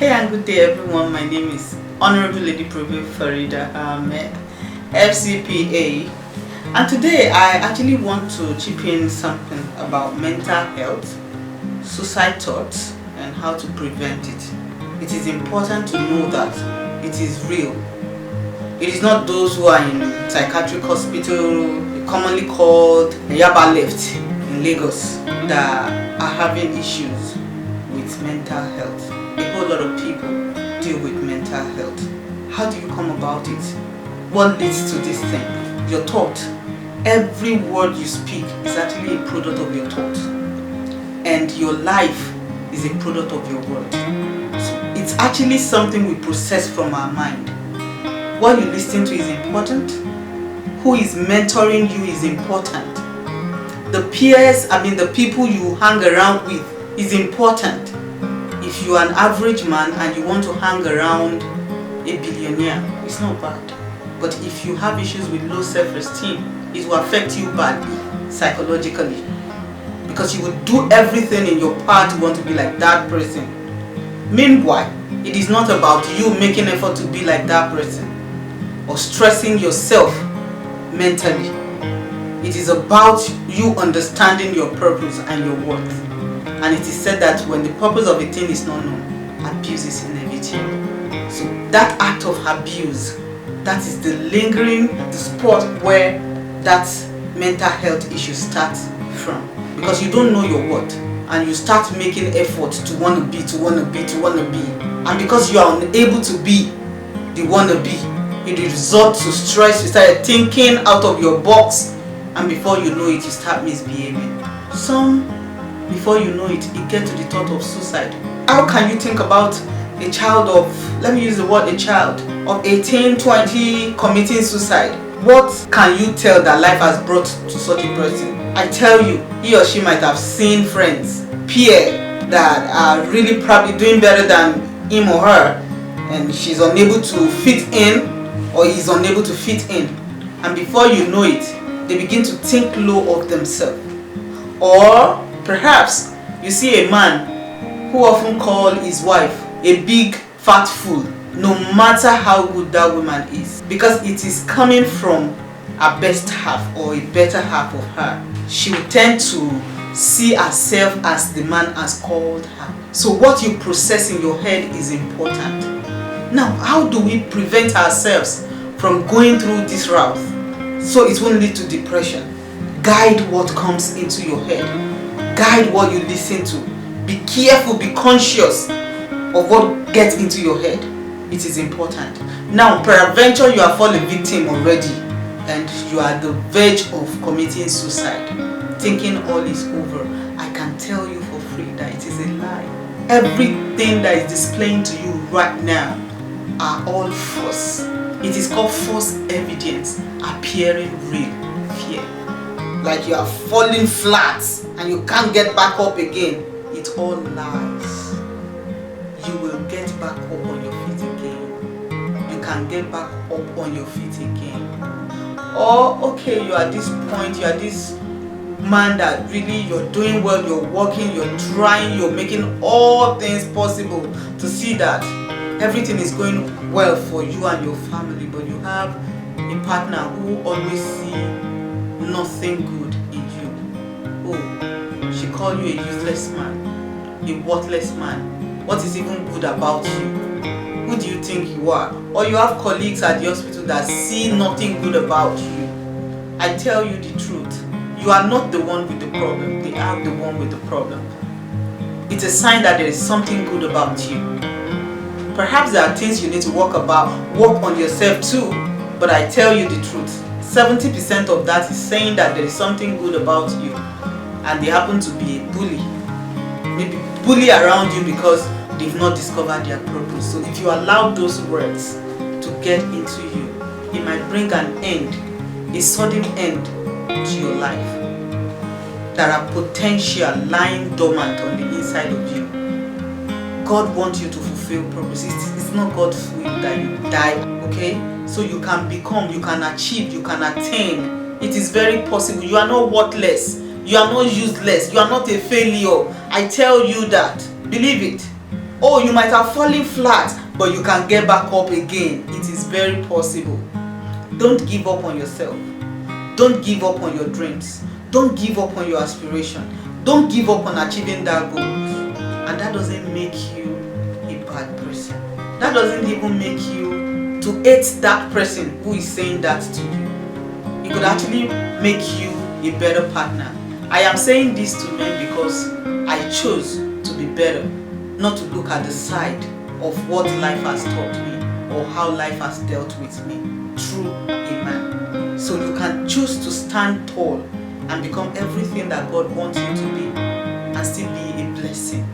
Hey and good day everyone, my name is Honorable Lady Prevail Farida Ahmed, FCPA, and today I actually want to chip in something about mental health, suicide thoughts and how to prevent it. It is important to know that it is real. It is not those who are in psychiatric hospital, commonly called Yaba left in Lagos, that are having issues with mental health. A whole lot of people deal with mental health. How do you come about it? What leads to this thing? Your thought. Every word you speak is actually a product of your thought, and your life is a product of your word. So it's actually something we process from our mind. What you listen to is important. Who is mentoring you is important. The peers, the people you hang around with is important. If you are an average man and you want to hang around a billionaire, it's not bad. But if you have issues with low self-esteem, it will affect you badly, psychologically. Because you will do everything in your power to want to be like that person. Meanwhile, it is not about you making effort to be like that person or stressing yourself mentally. It is about you understanding your purpose and your worth. And it is said that when the purpose of a thing is not known, abuse is inevitable. So that act of abuse, that is the lingering, the spot where that mental health issue starts from. Because you don't know your worth, and you start making effort to want to be. And because you are unable to be the wannabe, it results to stress. You start thinking out of your box, and before you know it, you start misbehaving. Before you know it, gets to the thought of suicide. How can you think about a child of, let me use the word a child, of 18, 20 committing suicide? What can you tell that life has brought to such a person? I tell you, he or she might have seen friends, peers that are really probably doing better than him or her, and she's unable to fit in, or he's unable to fit in. And before you know it, they begin to think low of themselves. Or perhaps you see a man who often calls his wife a big fat fool, no matter how good that woman is, because it is coming from her best half or a better half of her. She will tend to see herself as the man has called her. So what you process in your head is important. Now, how do we prevent ourselves from going through this route so it won't lead to depression? Guide what comes into your head. Guide what you listen to. Be careful, be conscious of what gets into your head. It is important. Now, peradventure you have fallen victim already and you are at the verge of committing suicide, thinking all is over. I can tell you for free that it is a lie. Everything that is displaying to you right now are all false. It is called false evidence appearing real. Fear. Like you are falling flat and you can't get back up again. It's all lies. You will get back up on your feet again. You can get back up on your feet again. Or okay, you are at this point, you are this man that really you're doing well, you're working, you're trying, you're making all things possible to see that everything is going well for you and your family, but you have a partner who always sees nothing good in you. Oh, she called you a useless man, a worthless man. What is even good about you? Who do you think you are? Or you have colleagues at the hospital that see nothing good about you. I tell you the truth, you are not the one with the problem, they are the one with the problem. It's a sign that there is something good about you. Perhaps there are things you need to work on yourself too, but I tell you the truth, 70% of that is saying that there is something good about you, and they happen to be a bully. Maybe bully around you because they've not discovered their purpose. So if you allow those words to get into you, it might bring an end, a sudden end to your life. There are potential lying dormant on the inside of you. God wants you to fulfill purpose. It's not God's will that you die, okay? So you can become, you can achieve, you can attain. It is very possible. You are not worthless. You are not useless. You are not a failure. I tell you that. Believe it. Oh, you might have fallen flat, but you can get back up again. It is very possible. Don't give up on yourself. Don't give up on your dreams. Don't give up on your aspiration. Don't give up on achieving that goal. And that doesn't make you a bad person. That doesn't even make you to hate that person who is saying that to you. It could actually make you a better partner. I am saying this to men because I chose to be better, not to look at the side of what life has taught me or how life has dealt with me through a man. So you can choose to stand tall and become everything that God wants you to be and still be a blessing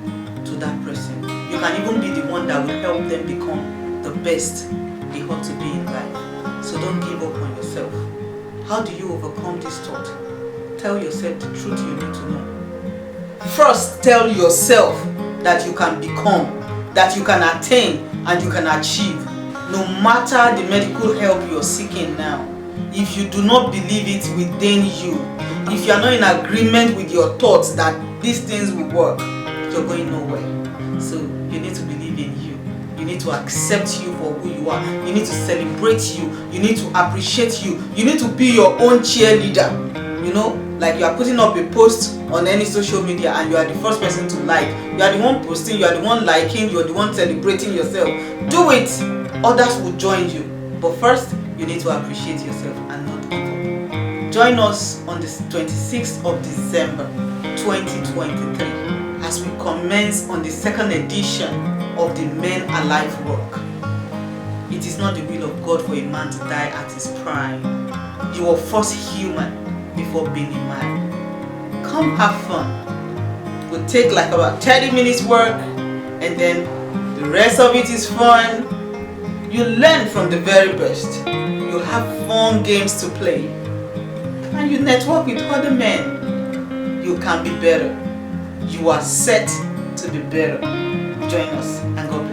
to that person. You can even be the one that will help them become the best they ought to be in life. So don't give up on yourself. How do you overcome this thought? Tell yourself the truth you need to know. First, tell yourself that you can become, that you can attain, and you can achieve. No matter the medical help you're seeking now, if you do not believe it within you, if you are not in agreement with your thoughts that these things will work, you're going nowhere. So you need to believe in you. You need to accept you for who you are. You need to celebrate you. You need to appreciate you. You need to be your own cheerleader. You know, like you are putting up a post on any social media and you are the first person to like. You are the one posting, you are the one liking, you are the one celebrating yourself. Do it. Others will join you. But first, you need to appreciate yourself and not give up. Join us on the 26th of December 2023 as we commence on the second edition of the Men Alive work. It is not the will of God for a man to die at his prime. You are first human before being a man. Come have fun. We'll take like about 30 minutes work and then the rest of it is fun. You learn from the very best. You have fun games to play. And you network with other men. You can be better. You are set to be better. Join us and God bless.